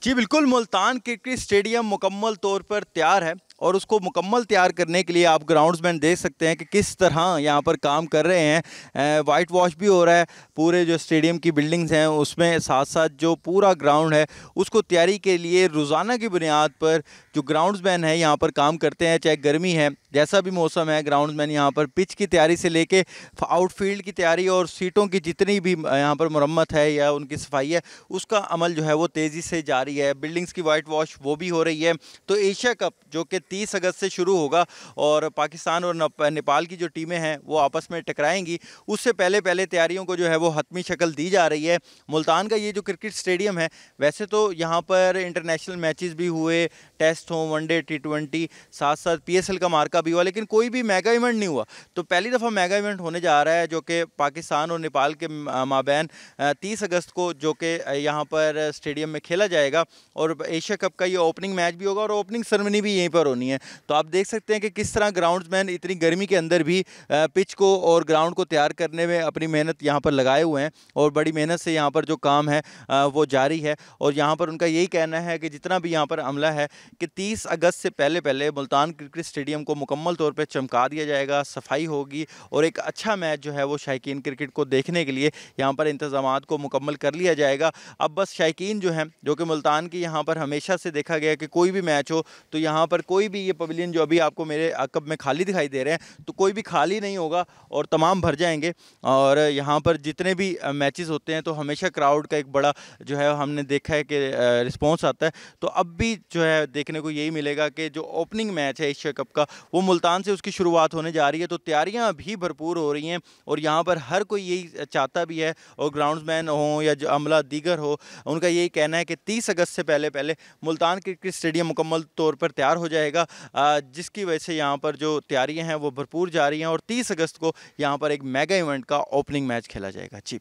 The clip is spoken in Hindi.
जी बिल्कुल, मुल्तान क्रिकेट स्टेडियम मुकम्मल तौर पर तैयार है और उसको मुकम्मल तैयार करने के लिए आप ग्राउंड्समैन देख सकते हैं कि किस तरह यहाँ पर काम कर रहे हैं। वाइट वॉश भी हो रहा है, पूरे जो स्टेडियम की बिल्डिंग्स हैं उसमें, साथ साथ जो पूरा ग्राउंड है उसको तैयारी के लिए रोज़ाना की बुनियाद पर जो ग्राउंड्समैन है यहाँ पर काम करते हैं। चाहे गर्मी है, जैसा भी मौसम है, ग्राउंड्समैन यहाँ पर पिच की तैयारी से लेके आउटफील्ड की तैयारी और सीटों की जितनी भी यहाँ पर मरम्मत है या उनकी सफाई है, उसका अमल जो है वो तेज़ी से जारी है। बिल्डिंग्स की वाइट वॉश वो भी हो रही है। तो एशिया कप जो कि 30 अगस्त से शुरू होगा और पाकिस्तान और नेपाल की जो टीमें हैं वो आपस में टकराएंगी, उससे पहले पहले तैयारियों को जो है वो हतमी शक्ल दी जा रही है। मुल्तान का ये जो क्रिकेट स्टेडियम है, वैसे तो यहाँ पर इंटरनेशनल मैचेस भी हुए, टेस्ट हों, वनडे, T20, साथ साथ PSL का मार्का भी हुआ, लेकिन कोई भी मेगा इवेंट नहीं हुआ। तो पहली दफ़ा मेगा इवेंट होने जा रहा है जो कि पाकिस्तान और नेपाल के माबैन 30 अगस्त को जो कि यहाँ पर स्टेडियम में खेला जाएगा और एशिया कप का ये ओपनिंग मैच भी होगा और ओपनिंग सेरेमनी भी यहीं पर होनी है। तो आप देख सकते हैं कि किस तरह ग्राउंड्समैन इतनी गर्मी के अंदर भी पिच को और ग्राउंड को तैयार करने में अपनी मेहनत यहाँ पर लगाए हुए हैं और बड़ी मेहनत से यहाँ पर जो काम है वो जारी है। और यहाँ पर उनका यही कहना है कि जितना भी यहाँ पर अमला है कि 30 अगस्त से पहले पहले मुल्तान क्रिकेट स्टेडियम को मुकम्मल तौर पर चमका दिया जाएगा, सफाई होगी और एक अच्छा मैच जो है वो शायकीन क्रिकेट को देखने के लिए यहाँ पर इंतजामात को मुकम्मल कर लिया जाएगा। अब बस शायकीन जो हैं, जो कि मुल्तान की यहाँ पर हमेशा से देखा गया कि कोई भी मैच हो तो यहाँ पर कोई भी, ये पवेलियन जो अभी आपको मेरे अकब में खाली दिखाई दे रहे हैं, तो कोई भी खाली नहीं होगा और तमाम भर जाएंगे। और यहाँ पर जितने भी मैचेस होते हैं तो हमेशा क्राउड का एक बड़ा जो है हमने देखा है कि रिस्पॉन्स आता है। तो अब भी जो है देखने को यही मिलेगा कि जो ओपनिंग मैच है एशिया कप का, वो मुल्तान से उसकी शुरुआत होने जा रही है। तो तैयारियाँ भी भरपूर हो रही हैं और यहाँ पर हर कोई यही चाहता भी है, और ग्राउंड्समैन हो या जो अमला दीगर हो, उनका यही कहना है कि 30 अगस्त से पहले पहले मुल्तान क्रिकेट स्टेडियम मुकम्मल तौर पर तैयार हो जाएगा, जिसकी वजह से यहाँ पर जो तैयारियाँ हैं वो भरपूर जा रही हैं और 30 अगस्त को यहाँ पर एक मेगा इवेंट का ओपनिंग मैच खेला जाएगा। जी।